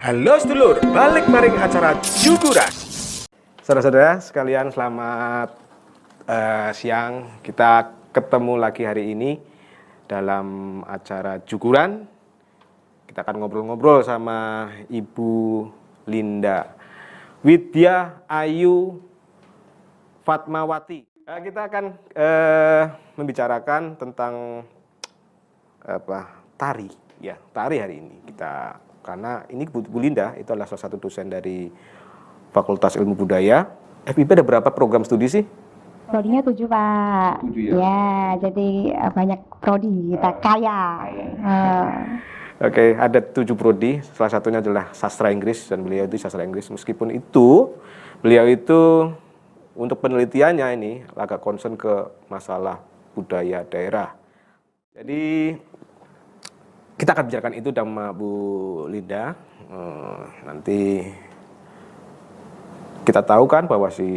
Halo sedulur, balik maring acara Jukuran. Saudara-saudara sekalian, selamat siang. Kita ketemu lagi hari ini dalam acara Jukuran. Kita akan ngobrol-ngobrol sama Ibu Linda Widya Ayu Fatmawati. Kita akan membicarakan tentang tari, ya, tari hari ini. Karena ini Bu Linda itu adalah salah satu dosen dari Fakultas Ilmu Budaya. FIB ada berapa program studi sih? Prodinya 7, Pak. 7 ya? Ya, jadi banyak prodi, kita kaya. Oke, ada 7 prodi. Salah satunya adalah sastra Inggris, dan beliau itu sastra Inggris. Meskipun itu, beliau itu untuk penelitiannya ini agak concern ke masalah budaya daerah. Jadi kita akan bicarakan itu sama Bu Linda. Nanti kita tahu kan bahwa si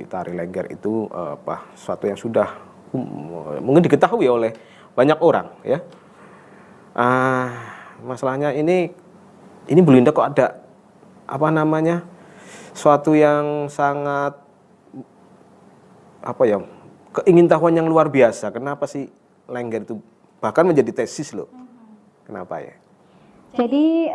tari Lengger itu sesuatu yang sudah mungkin diketahui oleh banyak orang, ya. Masalahnya ini Bu Linda kok ada suatu yang sangat keingintahuan yang luar biasa. Kenapa sih Lengger itu bahkan menjadi tesis loh? Kenapa ya? Jadi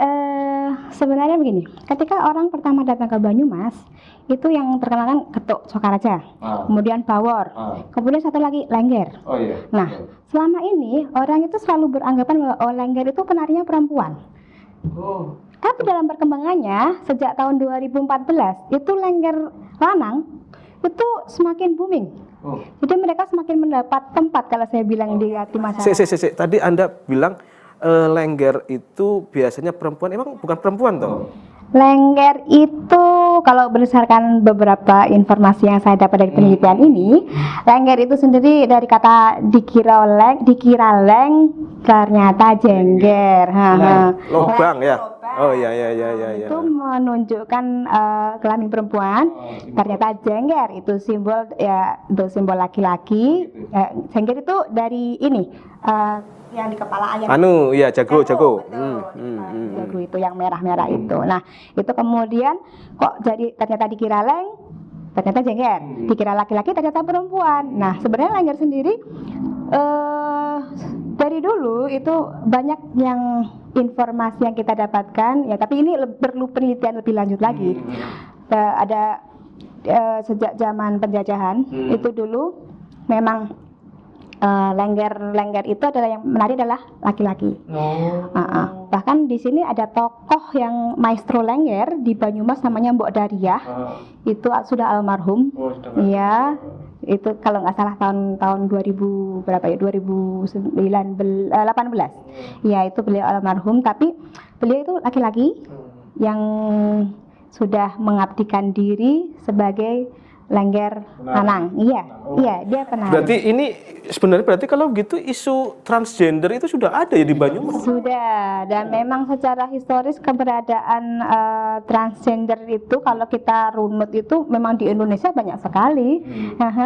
sebenarnya begini, ketika orang pertama datang ke Banyumas, itu yang terkenal kan Getuk Sokaraja, kemudian Bawor, kemudian satu lagi Lengger. Oh iya. Nah, selama ini orang itu selalu beranggapan bahwa Lengger itu penarinya perempuan. Tapi dalam perkembangannya, sejak tahun 2014, itu Lengger lanang itu semakin booming. Jadi mereka semakin mendapat tempat kalau saya bilang di hati masyarakat. Tadi Anda bilang Lengger itu biasanya perempuan, emang bukan perempuan toh? Lengger itu kalau berdasarkan beberapa informasi yang saya dapat dari penelitian ini, Lengger itu sendiri dari kata dikira leng, ternyata jengger. Lobang ya? Oh iya. Itu menunjukkan kelamin perempuan, ternyata jengger itu simbol untuk simbol laki-laki. Jengger itu dari ini yang di kepala ayam. Jago. Jago itu yang merah-merah itu. Nah, itu kemudian kok jadi ternyata dikira leng, ternyata jengger. Dikira laki-laki, ternyata perempuan. Nah, sebenarnya Lengger sendiri dari dulu itu banyak yang informasi yang kita dapatkan, ya, tapi ini perlu penelitian lebih lanjut lagi. Ada sejak zaman penjajahan itu dulu memang Lengger itu adalah yang menari adalah laki-laki. Bahkan di sini ada tokoh yang maestro Lengger di Banyumas namanya Mbok Dariah. Itu sudah almarhum. Iya. Itu kalau nggak salah tahun 2000 berapa ya? 2018. Ya, itu beliau almarhum, tapi beliau itu laki-laki yang sudah mengabdikan diri sebagai Lengger lanang. Iya, dia penari. Berarti ini sebenarnya kalau gitu isu transgender itu sudah ada ya di Banyumas? Sudah, dan memang secara historis keberadaan transgender itu kalau kita runut itu memang di Indonesia banyak sekali.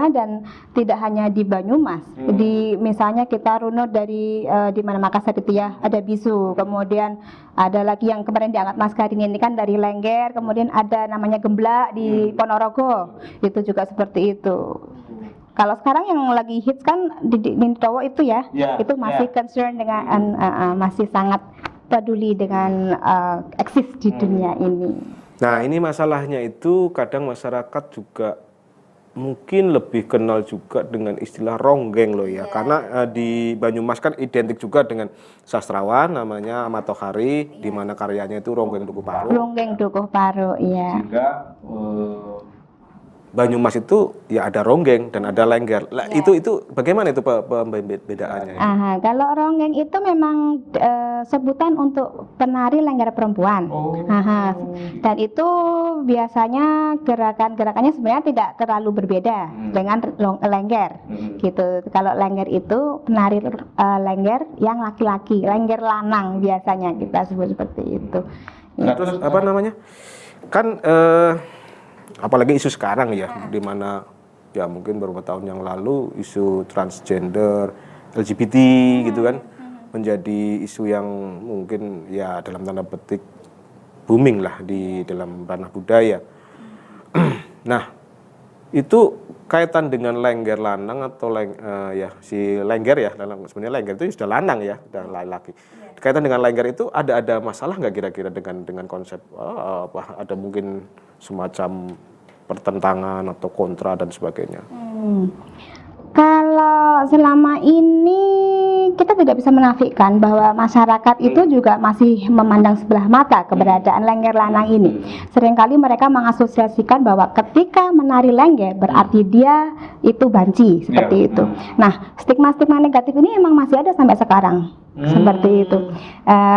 Dan tidak hanya di Banyumas. Di misalnya kita runut dari di mana Makassar itu ya, ada bisu, kemudian ada lagi yang kemarin diangkat Mas Karin ini kan dari Lengger, kemudian ada namanya Gemblak di Ponorogo. Itu juga seperti itu. Kalau sekarang yang lagi hits kan di Towo itu ya, itu masih concern dengan masih sangat peduli dengan eksis di dunia ini. Nah, ini masalahnya itu kadang masyarakat juga mungkin lebih kenal juga dengan istilah ronggeng loh ya, karena di Banyumas kan identik juga dengan sastrawan namanya Ahmad Tohari, di mana karyanya itu Ronggeng Dukuh Paro. Ronggeng Dukuh Paro, iya. Sehingga Banyumas itu ya ada ronggeng dan ada lengger. Itu bagaimana itu pembedaannya? Kalau ronggeng itu memang sebutan untuk penari Lengger perempuan. Dan itu biasanya gerakannya sebenarnya tidak terlalu berbeda dengan Lengger. Gitu. Kalau Lengger itu penari Lengger yang laki-laki, Lengger lanang biasanya kita sebut seperti itu. Nah, terus kan apalagi isu sekarang ya, di mana ya mungkin beberapa tahun yang lalu isu transgender, LGBT gitu kan menjadi isu yang mungkin ya dalam tanda petik booming lah di dalam ranah budaya. Nah, itu kaitan dengan lengger lanang atau si lengger ya, sebenarnya lengger itu sudah lanang ya, sudah laki-laki. Kaitan dengan lengger itu ada masalah nggak kira-kira dengan konsep ada mungkin semacam pertentangan atau kontra dan sebagainya? Kalau selama ini kita tidak bisa menafikan bahwa masyarakat itu juga masih memandang sebelah mata keberadaan lengger lanang ini. Seringkali mereka mengasosiasikan bahwa ketika menari lengger berarti dia itu banci, seperti itu. Nah, stigma-stigma negatif ini emang masih ada sampai sekarang. Seperti itu.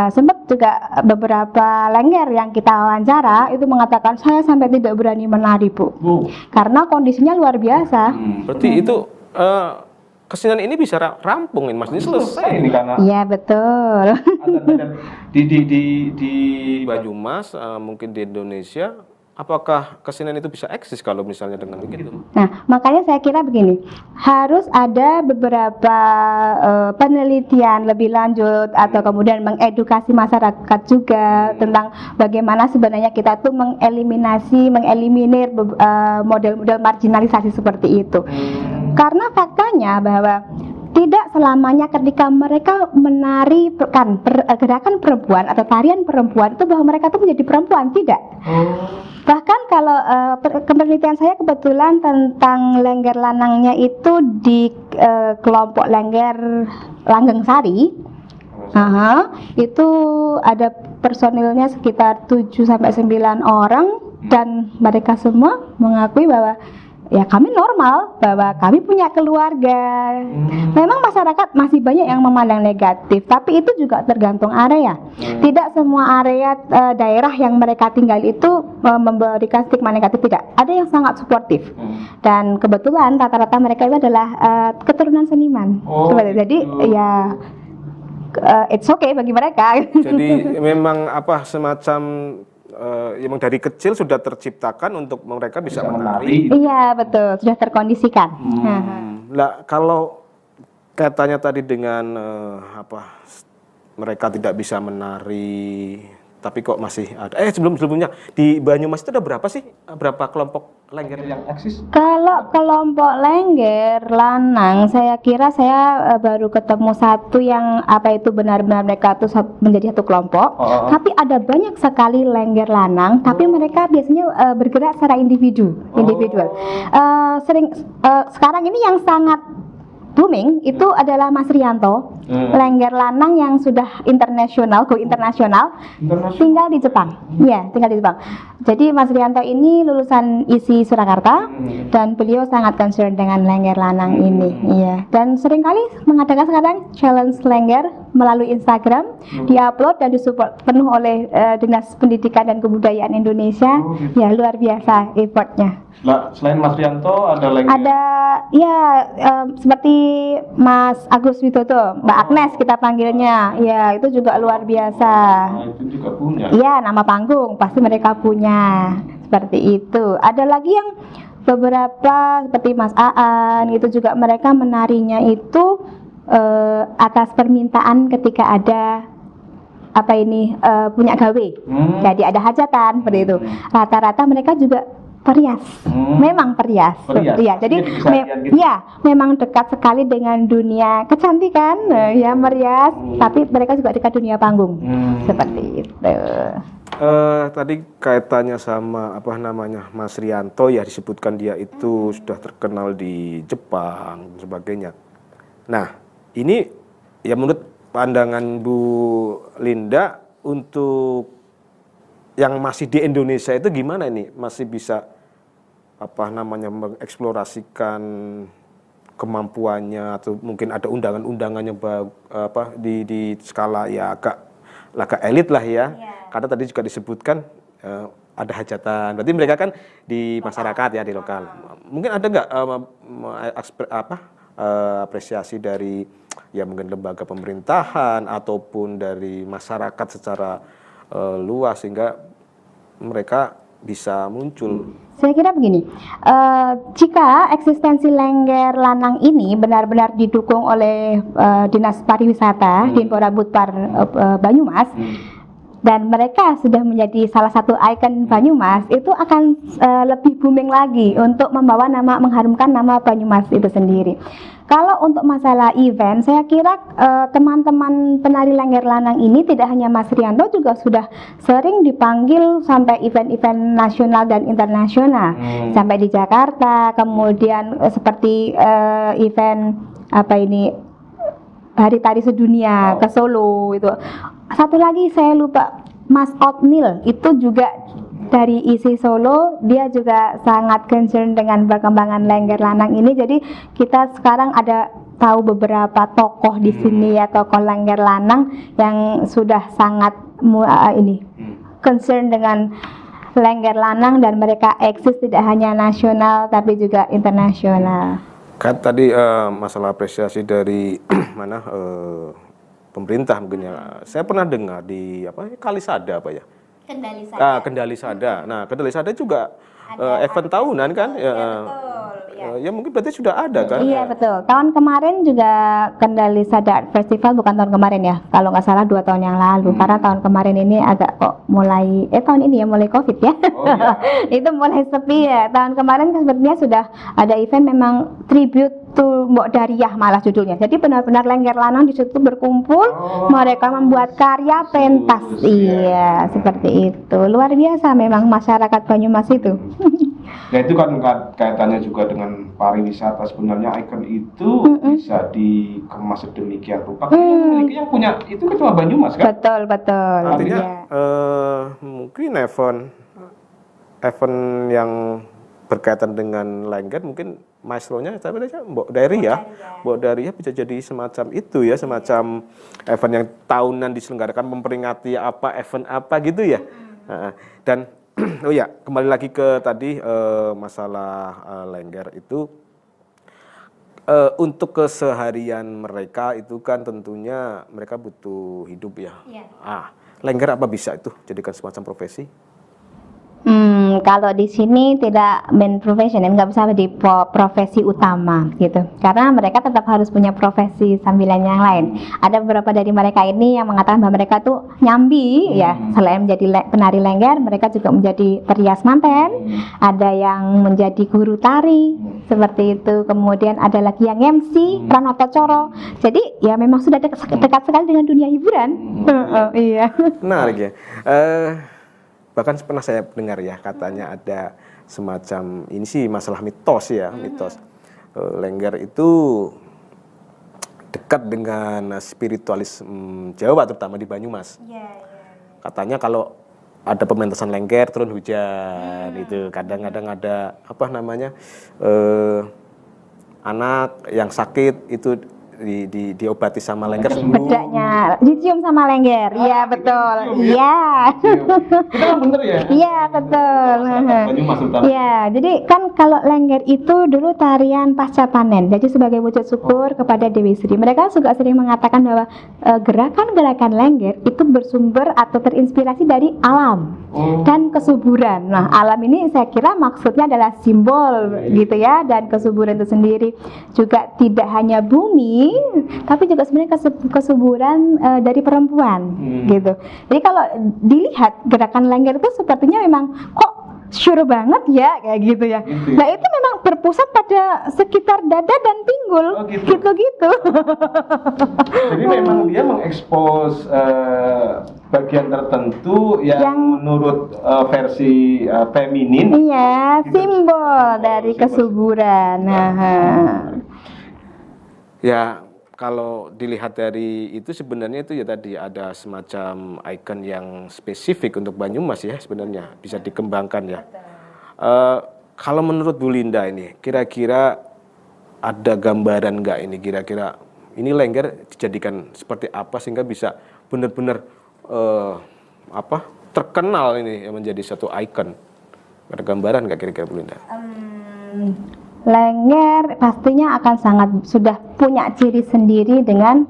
Sempat juga beberapa lengger yang kita wawancara itu mengatakan saya sampai tidak berani menari, Bu. Karena kondisinya luar biasa. Berarti itu kesenian ini bisa rampung ini Mas, ini selesai ini karena iya betul. di Banyumas mungkin di Indonesia, apakah kesenian itu bisa eksis kalau misalnya dengan begitu? Nah, makanya saya kira begini, harus ada beberapa penelitian lebih lanjut atau kemudian mengedukasi masyarakat juga tentang bagaimana sebenarnya kita tuh mengeliminir model-model marginalisasi seperti itu. Karena faktanya bahwa tidak selamanya ketika mereka menari gerakan perempuan atau tarian perempuan itu bahwa mereka tuh menjadi perempuan, tidak. Bahkan kalau penelitian saya kebetulan tentang lengger lanangnya itu di kelompok lengger Langgeng Sari, itu ada personilnya sekitar 7-9 orang dan mereka semua mengakui bahwa ya kami normal, bahwa kami punya keluarga. Memang masyarakat masih banyak yang memandang negatif, tapi itu juga tergantung area. Tidak semua area daerah yang mereka tinggal itu memberikan stigma negatif, tidak. Ada yang sangat suportif. Dan kebetulan rata-rata mereka itu adalah keturunan seniman. Jadi ya it's okay bagi mereka. Jadi memang semacam yang dari kecil sudah terciptakan untuk mereka bisa menari. Iya betul, sudah terkondisikan. Nah, kalau katanya tadi dengan mereka tidak bisa menari, tapi kok masih ada. Sebelumnya di Banyumas itu ada berapa kelompok lengger yang eksis? Kalau kelompok lengger lanang, saya kira saya baru ketemu satu yang itu benar-benar mereka tuh menjadi satu kelompok. Tapi ada banyak sekali lengger lanang, tapi mereka biasanya bergerak secara individual. Sekarang ini yang sangat booming itu adalah Mas Rianto, lengger lanang yang sudah go internasional, tinggal di Jepang. Iya, tinggal di Jepang. Jadi Mas Rianto ini lulusan ISI Surakarta dan beliau sangat concern dengan lengger lanang ini. Iya, dan seringkali mengadakan sekarang challenge lengger melalui Instagram, diupload dan disupport penuh oleh Dinas Pendidikan dan Kebudayaan Indonesia. Ya, luar biasa effortnya. Nah, selain Mas Rianto ada lengger? Ada seperti Mas Agus Widodo, Mbak Agnes kita panggilnya. Ya, itu juga luar biasa. Itu juga punya. Iya, nama panggung pasti mereka punya. Seperti itu. Ada lagi yang beberapa seperti Mas Aan itu juga mereka menarinya itu atas permintaan ketika ada punya gawe. Jadi ada hajatan seperti itu. Rata-rata mereka juga perias, memang perias. Ya, jadi memang dekat sekali dengan dunia kecantikan, ya merias. Tapi mereka juga dekat dunia panggung, seperti itu. Tadi kaitannya sama Mas Rianto ya, disebutkan dia itu sudah terkenal di Jepang dan sebagainya. Nah, ini ya menurut pandangan Bu Linda untuk yang masih di Indonesia itu gimana ini? Masih bisa mengeksplorasikan kemampuannya atau mungkin ada undangan-undangannya di skala ya agak elit lah ya. Karena tadi juga disebutkan ada hajatan. Berarti mereka kan di masyarakat ya, di lokal. Mungkin ada nggak apresiasi dari ya mungkin lembaga pemerintahan ataupun dari masyarakat secara luas sehingga mereka bisa muncul? Saya kira begini, jika eksistensi lengger lanang ini benar-benar didukung oleh Dinas Pariwisata, Dinpora Budpar Banyumas, dan mereka sudah menjadi salah satu ikon Banyumas, itu akan lebih booming lagi untuk membawa nama, mengharumkan nama Banyumas itu sendiri. Kalau untuk masalah event, saya kira teman-teman penari Lengger Lanang ini tidak hanya Mas Rianto, juga sudah sering dipanggil sampai event-event nasional dan internasional, sampai di Jakarta, kemudian seperti event apa ini, Hari Tari Sedunia ke Solo itu. Satu lagi saya lupa, Mas Otnil itu juga dari isi Solo, dia juga sangat concern dengan perkembangan Lengger Lanang ini. Jadi kita sekarang ada tahu beberapa tokoh di sini ya, tokoh Lengger Lanang yang sudah sangat concern dengan Lengger Lanang, dan mereka eksis tidak hanya nasional tapi juga internasional. Kan tadi masalah apresiasi dari mana pemerintah mungkin ya. Saya pernah dengar di Kalisada apa ya? Kendali Sada. Kendali Sada. Nah, Kendali Sada juga event tahunan kan? Ya, betul. Ya mungkin berarti sudah ada kan? Iya betul. Tahun kemarin juga Kendali Sada Art Festival, bukan tahun kemarin ya, kalau nggak salah 2 tahun yang lalu. Karena tahun kemarin ini agak kok mulai tahun ini ya mulai COVID ya. Oh, iya. Itu mulai sepi ya. Tahun kemarin sepertinya sudah ada event memang tribute to Mbok Dariah malah judulnya. Jadi benar-benar Lengger Lanang di situ berkumpul, mereka membuat karya pentas. Iya, seperti itu. Luar biasa memang masyarakat Banyumas itu. Nah itu kan kaitannya juga dengan pariwisata. Sebenarnya ikon itu bisa dikemas sedemikian rupa. Yang punya itu kan cuma Banyumas kan? Betul. Artinya mungkin event yang berkaitan dengan Lengger mungkin maestronya Mbok Dariah. Mbok Dariah bisa jadi semacam itu ya, semacam event yang tahunan diselenggarakan memperingati event apa gitu ya. Dan oh ya, kembali lagi ke tadi masalah Lengger itu, untuk keseharian mereka itu kan tentunya mereka butuh hidup ya. Lengger apa bisa itu jadikan semacam profesi? Kalau di sini tidak main profession, nggak bisa di profesi utama gitu, karena mereka tetap harus punya profesi sambilan yang lain. Ada beberapa dari mereka ini yang mengatakan bahwa mereka tuh nyambi ya, selain menjadi penari Lengger, mereka juga menjadi perias manten, ada yang menjadi guru tari seperti itu, kemudian ada lagi yang MC, Pranoto Coro. Jadi ya memang sudah dekat sekali dengan dunia hiburan. Iya. Menarik ya. Bahkan pernah saya dengar ya, katanya ada semacam ini sih masalah mitos ya, mitos Lengger itu dekat dengan spiritualis Jawa, terutama di Banyumas. Katanya kalau ada pementasan Lengger turun hujan, itu kadang-kadang ada anak yang sakit itu diobati sama Lengger sembuh. Bedanya dicium sama Lengger. Iya betul. Iya. Itu kan bener ya? Iya betul. Iya, jadi kan kalau Lengger itu dulu tarian pasca panen. Jadi sebagai wujud syukur kepada Dewi Sri. Mereka juga sering mengatakan bahwa gerakan-gerakan Lengger itu bersumber atau terinspirasi dari alam dan kesuburan. Nah, alam ini saya kira maksudnya adalah simbol gitu ya, dan kesuburan itu sendiri juga tidak hanya bumi, tapi juga sebenarnya kesuburan dari perempuan gitu. Jadi kalau dilihat gerakan Lengger itu sepertinya memang kok sure banget ya kayak gitu ya. Nah itu memang berpusat pada sekitar dada dan pinggul, gitu-gitu. Jadi memang dia mengekspos bagian tertentu yang menurut versi feminin. Iya, simbol dari kesuburan. Ya, kalau dilihat dari itu sebenarnya itu ya tadi ada semacam ikon yang spesifik untuk Banyumas ya, sebenarnya bisa dikembangkan ya. Kalau menurut Bu Linda ini, kira-kira ada gambaran nggak ini, kira-kira ini Lengger dijadikan seperti apa sehingga bisa benar-benar terkenal ini menjadi satu ikon? Ada gambaran nggak kira-kira Bu Linda? Lengger pastinya akan sangat sudah punya ciri sendiri dengan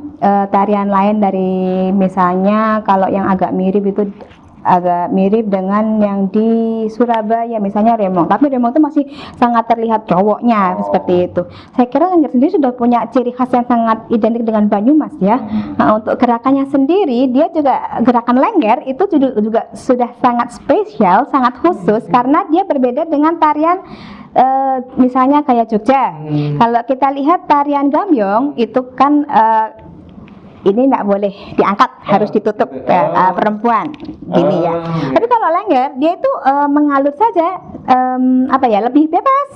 tarian lain, dari misalnya kalau yang agak mirip itu agak mirip dengan yang di Surabaya, misalnya Remong. Tapi Remong itu masih sangat terlihat cowoknya seperti itu. Saya kira Lengger sendiri sudah punya ciri khas yang sangat identik dengan Banyumas ya. Nah, untuk gerakannya sendiri, dia juga gerakan Lengger itu juga sudah sangat spesial, sangat khusus karena dia berbeda dengan tarian misalnya kayak Jogja. Kalau kita lihat tarian Gambyong itu kan ini nggak boleh diangkat, harus ditutup perempuan gini ya. Tapi kalau Lengger dia itu mengalir saja, lebih bebas,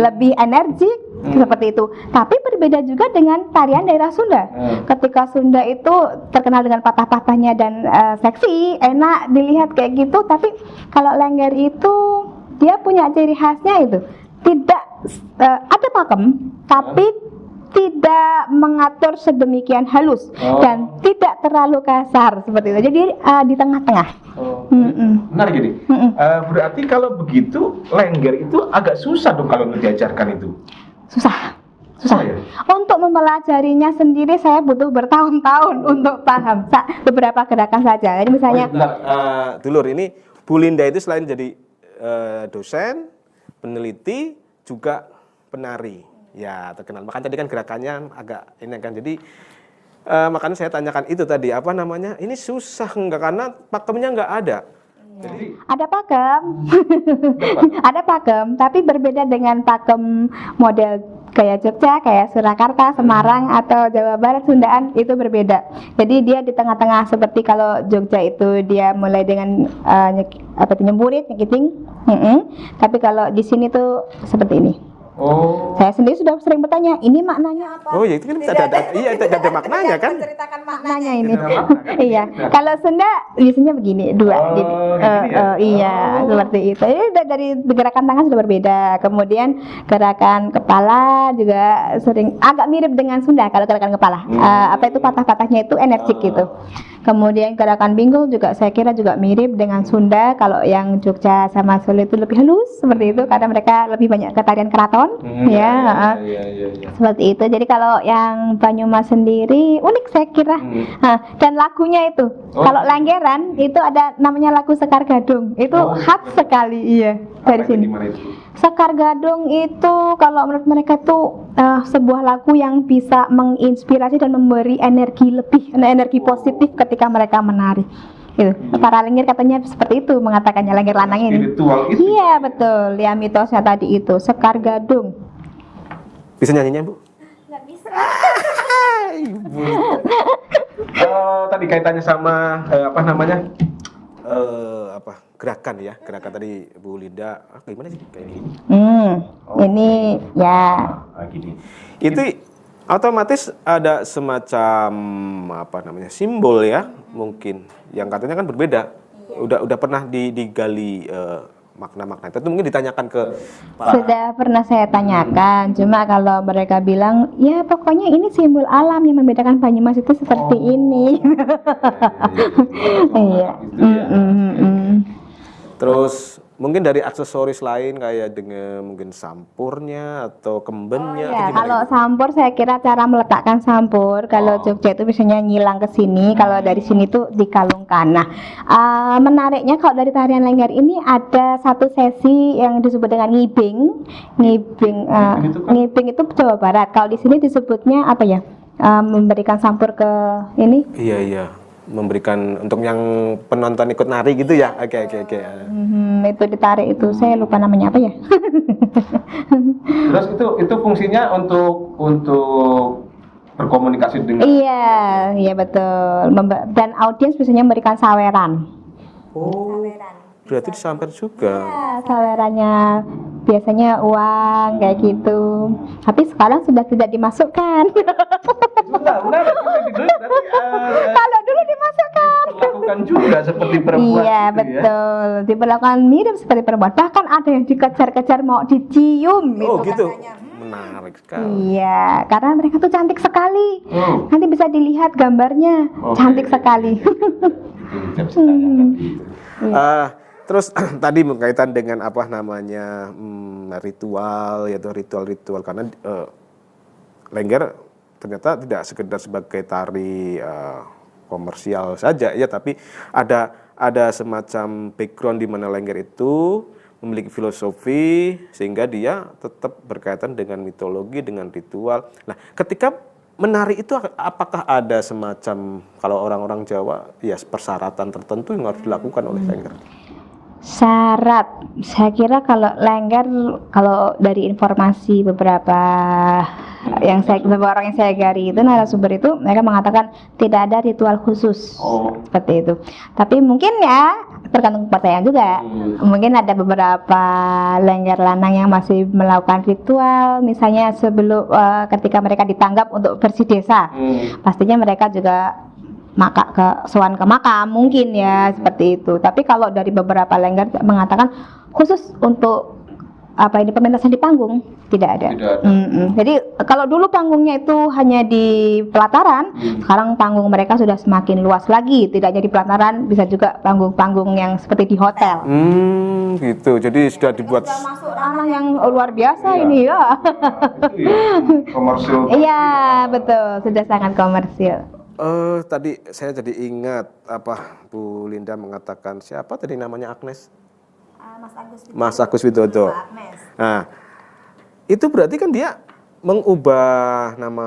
lebih energik seperti itu. Tapi berbeda juga dengan tarian daerah Sunda. Ketika Sunda itu terkenal dengan patah-patahnya dan seksi, enak dilihat kayak gitu. Tapi kalau Lengger itu dia punya ciri khasnya itu tidak ada pakem, tapi tidak mengatur sedemikian halus dan tidak terlalu kasar seperti itu. Jadi di tengah-tengah. Menarik gini. Berarti kalau begitu Lengger itu agak susah dong kalau diajarkan itu. Susah. Ya? Untuk mempelajarinya sendiri saya butuh bertahun-tahun untuk paham beberapa gerakan saja. Jadi misalnya Dulur, ini Bu Linda itu selain jadi dosen, peneliti, juga penari. Ya, terkenal. Makanya tadi kan gerakannya agak ini kan. Jadi makanya saya tanyakan itu tadi, apa namanya? Ini susah enggak karena pakemnya enggak ada. Jadi ada pakem. Ada pakem, tapi berbeda dengan pakem model kayak Jogja, kayak Surakarta, Semarang atau Jawa Barat, Sundaan itu berbeda. Jadi dia di tengah-tengah, seperti kalau Jogja itu dia mulai dengan nyemburit, nyekiting. Tapi kalau di sini tuh seperti ini. Saya sendiri sudah sering bertanya, ini maknanya apa? Oh ya, itu kan ada maknanya kan? Menceritakan maknanya ini. Iya. Kalau Sunda biasanya begini, dua. Jadi, iya, seperti itu. Ini dari gerakan tangan sudah berbeda. Kemudian gerakan kepala juga sering agak mirip dengan Sunda kalau gerakan kepala. Itu patah-patahnya itu energik gitu. Kemudian gerakan pinggul juga saya kira juga mirip dengan Sunda. Kalau yang Jogja sama Solo itu lebih halus seperti itu karena mereka lebih banyak ke tarian keraton. Seperti itu. Jadi kalau yang Banyumas sendiri unik saya kira. Dan lagunya itu kalau Lenggeran itu ada namanya lagu Sekar Gadung. Itu khas sekali dari sini. Sekar Gadung itu kalau menurut mereka itu sebuah lagu yang bisa menginspirasi dan memberi energi lebih, energi positif ketika mereka menari. Itu. Para Lengger katanya seperti itu mengatakannya, Lengger lanang ini. Iya betul, ya mitosnya tadi itu Sekar Gadung. Bisa nyanyinya, Bu? Nggak bisa. Tadi kaitannya sama gerakan ya, gerakan tadi Bu Linda. Gimana sih kayak gini? Ini ya. Gini. Itu otomatis ada semacam simbol ya, mungkin yang katanya kan berbeda. Udah pernah digali makna-makna itu mungkin ditanyakan ke Sudah pernah saya tanyakan, cuma kalau mereka bilang ya pokoknya ini simbol alam yang membedakan Banyumas itu seperti ini. Iya. Terus mungkin dari aksesoris lain kayak dengan mungkin sampurnya atau kembennya. Ya, kalau sampur saya kira cara meletakkan sampur. Kalau Jogja itu biasanya nyilang ke sini, kalau dari sini tuh dikalungkan. Nah, menariknya kalau dari tarian Lengger ini ada satu sesi yang disebut dengan ngibing. Ngibing itu Jawa Barat. Kalau di sini disebutnya apa ya? Memberikan sampur ke ini. Iya. Memberikan untuk yang penonton ikut nari gitu ya. Oke. Itu ditarik itu, saya lupa namanya apa ya. Terus itu fungsinya untuk berkomunikasi dengan. Iya betul. Dan audiens biasanya memberikan saweran. Berarti disamper juga. Ya, sawerannya biasanya uang kayak gitu. Tapi sekarang sudah tidak dimasukkan. Benar. Kalau dulu dimasukkan. Diperlakukan juga seperti perempuan. Iya betul. Diperlakukan mirip seperti perempuan. Bahkan ada yang dikejar-kejar mau dicium. Gitu. Katanya. Menarik sekali. Iya, karena mereka tuh cantik sekali. Nanti bisa dilihat gambarnya, cantik sekali. Terus tadi berkaitan dengan ritual, yaitu ritual karena Lengger ternyata tidak sekedar sebagai tari komersial saja ya, tapi ada ada semacam background di mana Lengger itu memiliki filosofi sehingga dia tetap berkaitan dengan mitologi, dengan ritual. Nah, ketika menari itu apakah ada semacam, kalau orang-orang Jawa ya persyaratan tertentu yang harus dilakukan oleh Lengger? Syarat, saya kira kalau Lengger, kalau dari informasi beberapa beberapa orang yang saya gari itu, narasumber itu, mereka mengatakan tidak ada ritual khusus seperti itu. Tapi mungkin ya tergantung kepercayaan juga. Mungkin ada beberapa Lengger lanang yang masih melakukan ritual, misalnya sebelum ketika mereka ditanggap untuk bersih desa, pastinya mereka juga sowan ke makam mungkin ya, seperti itu. Tapi kalau dari beberapa Lengger mengatakan khusus untuk pementasan di panggung tidak ada. Jadi kalau dulu panggungnya itu hanya di pelataran, sekarang panggung mereka sudah semakin luas lagi, tidak hanya di pelataran, bisa juga panggung-panggung yang seperti di hotel. Gitu. Jadi sudah dibuat Masuk ranah yang luar biasa ini ya. Komersil. Iya, betul, sudah sangat komersil. Tadi saya jadi ingat Bu Linda mengatakan siapa tadi namanya Agnes? Mas Agus Widodo. Nah, itu berarti kan dia mengubah nama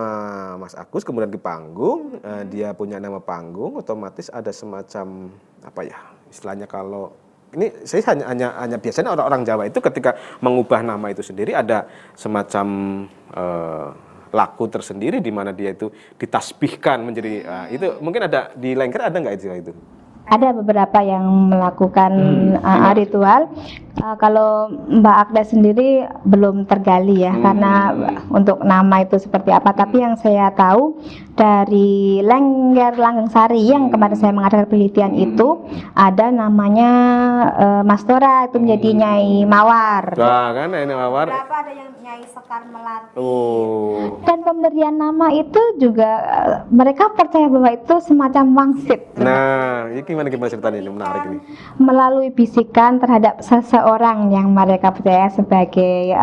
Mas Agus kemudian di panggung, dia punya nama panggung, otomatis ada semacam istilahnya, kalau ini saya hanya biasanya orang-orang Jawa itu ketika mengubah nama itu sendiri ada semacam laku tersendiri di mana dia itu ditasbihkan menjadi itu mungkin ada di Lengger, ada nggak itu? Ada beberapa yang melakukan ritual. Kalau Mbak Agda sendiri belum tergali ya, karena untuk nama itu seperti apa. Tapi yang saya tahu dari Lengger Langgeng Sari yang kemarin saya mengadakan penelitian itu ada namanya Mas Tora, itu menjadi Nyai Mawar. Wah, kan ini Mawar. Berapa ada yang Nyai Sekar Melati. Dan pemberian nama itu juga mereka percaya bahwa itu semacam wangsit. Nah, ini gimana ceritanya, ini menarik ini. Melalui bisikan terhadap seseorang yang mereka percaya sebagai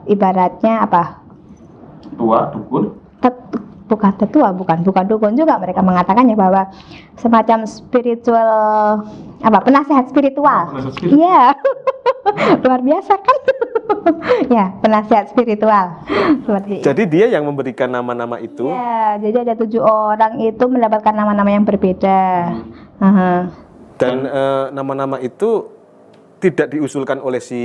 ibaratnya Tua, dukun? Bukan tetua, bukan dukun juga, mereka mengatakannya bahwa semacam spiritual penasihat spiritual. Iya. Luar biasa kan? Ya, penasihat spiritual. Seperti jadi dia yang memberikan nama-nama itu. Ya, jadi ada 7 orang itu mendapatkan nama-nama yang berbeda. Dan nama-nama itu tidak diusulkan oleh si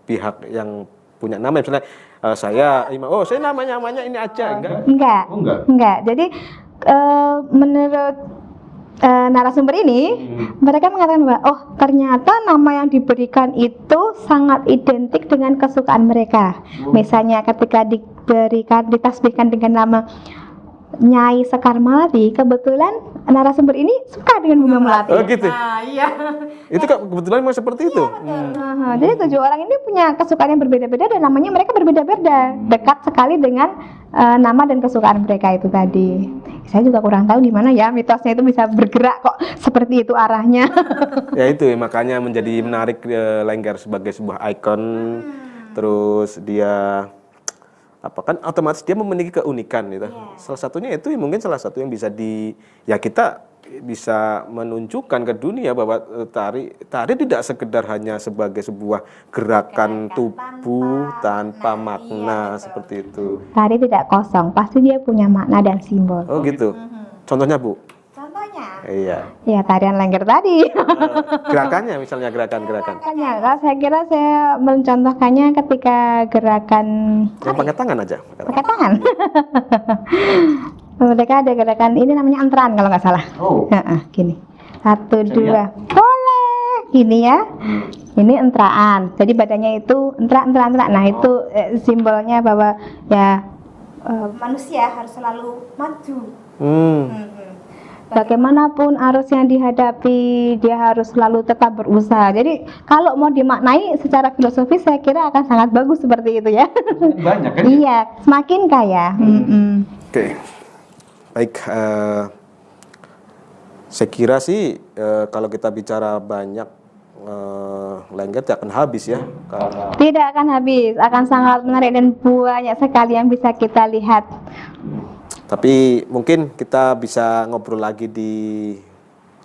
pihak yang punya nama, misalnya saya namanya ini aja, enggak. Jadi menurut narasumber ini, mereka mengatakan bahwa ternyata nama yang diberikan itu sangat identik dengan kesukaan mereka. Misalnya ketika ditasbihkan dengan nama Nyai Sekar Melati, kebetulan narasumber ini suka dengan bunga melati. Oh gitu. Iya. Itu kebetulan memang seperti itu. Jadi 7 orang ini punya kesukaan yang berbeda-beda dan namanya mereka berbeda-beda, dekat sekali dengan nama dan kesukaan mereka itu tadi. Saya juga kurang tahu gimana ya mitosnya itu bisa bergerak kok seperti itu arahnya. Ya itu makanya menjadi menarik Lengger sebagai sebuah ikon. Terus dia kan otomatis dia memiliki keunikan gitu. Salah satunya itu mungkin salah satu yang bisa kita bisa menunjukkan ke dunia bahwa tari tidak sekedar hanya sebagai sebuah gerakan tubuh tanpa makna seperti itu. Tari tidak kosong, pasti dia punya makna dan simbol. Oh gitu. Contohnya Bu? Iya. Ya, tarian Lengger tadi. Gerakannya misalnya gerakan-gerakan. Kalau saya kira saya mencontohkannya ketika gerakan yang pakai tangan aja. Pakai tangan. Mereka ada gerakan ini namanya antran kalau nggak salah. Gini. 1, 2. Boleh. Gini ya. Ini entraan. Jadi badannya itu entra. Nah, itu simbolnya bahwa ya manusia harus selalu maju. Bagaimanapun arus yang dihadapi, dia harus selalu tetap berusaha. Jadi kalau mau dimaknai secara filosofis, saya kira akan sangat bagus seperti itu ya. Banyak kan? Iya, semakin kaya. Oke. Baik, saya kira sih kalau kita bicara banyak Lengger tidak akan habis ya. Tidak akan habis, akan sangat menarik dan banyak sekali yang bisa kita lihat. Tapi mungkin kita bisa ngobrol lagi di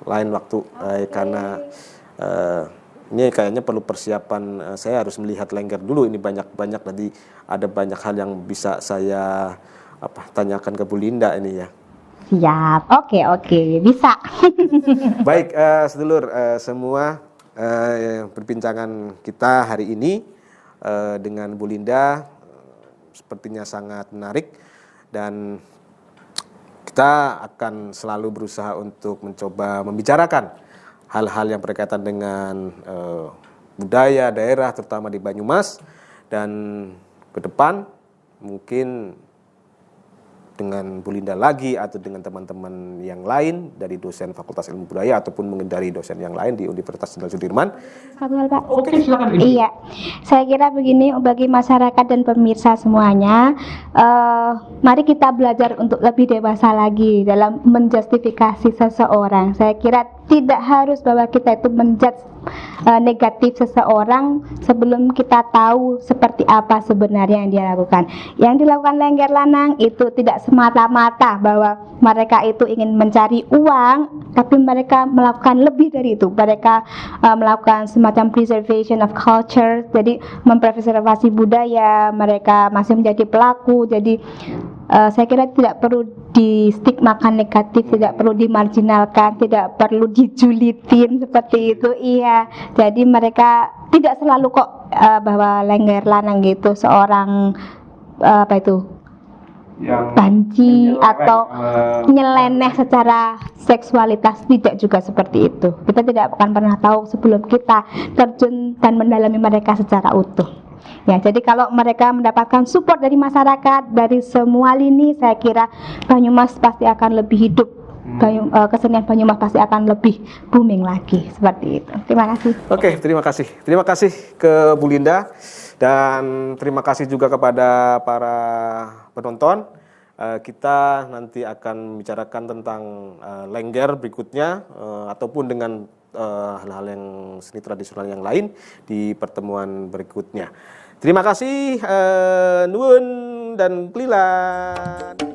lain waktu, karena ini kayaknya perlu persiapan. Saya harus melihat lengger dulu, ini banyak tadi ada banyak hal yang bisa saya tanyakan ke Bu Linda ini ya. Siap, oke, bisa. Baik, sedulur semua, perbincangan kita hari ini dengan Bu Linda sepertinya sangat menarik, dan kita akan selalu berusaha untuk mencoba membicarakan hal-hal yang berkaitan dengan budaya daerah, terutama di Banyumas, dan ke depan mungkin dengan Bu Linda lagi atau dengan teman-teman yang lain dari dosen Fakultas Ilmu Budaya ataupun mungkin dari dosen yang lain di Universitas Jenderal Sudirman. Satu hal, Pak. Oke, silakan. Iya, saya kira begini, bagi masyarakat dan pemirsa semuanya, mari kita belajar untuk lebih dewasa lagi dalam menjustifikasi seseorang. Saya kira tidak harus bahwa kita itu menjudge negatif seseorang sebelum kita tahu seperti apa sebenarnya yang dia lakukan. Yang dilakukan Lengger Lanang itu tidak semata-mata bahwa mereka itu ingin mencari uang, tapi mereka melakukan lebih dari itu. Mereka melakukan semacam preservation of culture, jadi mempreservasi budaya. Mereka masih menjadi pelaku. Jadi saya kira tidak perlu distigmakan negatif, tidak perlu dimarginalkan, tidak perlu dijulitin seperti itu. Iya, jadi mereka tidak selalu kok bahwa Lengger Lanang gitu seorang Yang banci menyeleweng, atau nyeleneh secara seksualitas, tidak juga seperti itu. Kita tidak akan pernah tahu sebelum kita terjun dan mendalami mereka secara utuh. Ya, jadi kalau mereka mendapatkan support dari masyarakat, dari semua lini, saya kira Banyumas pasti akan lebih hidup. Kesenian Banyumas pasti akan lebih booming lagi, seperti itu. Terima kasih. Oke, terima kasih. Terima kasih ke Bu Linda, dan terima kasih juga kepada para penonton. Kita nanti akan membicarakan tentang lengger berikutnya, ataupun dengan hal-hal yang seni tradisional yang lain di pertemuan berikutnya. Terima kasih, nuwun dan klilan.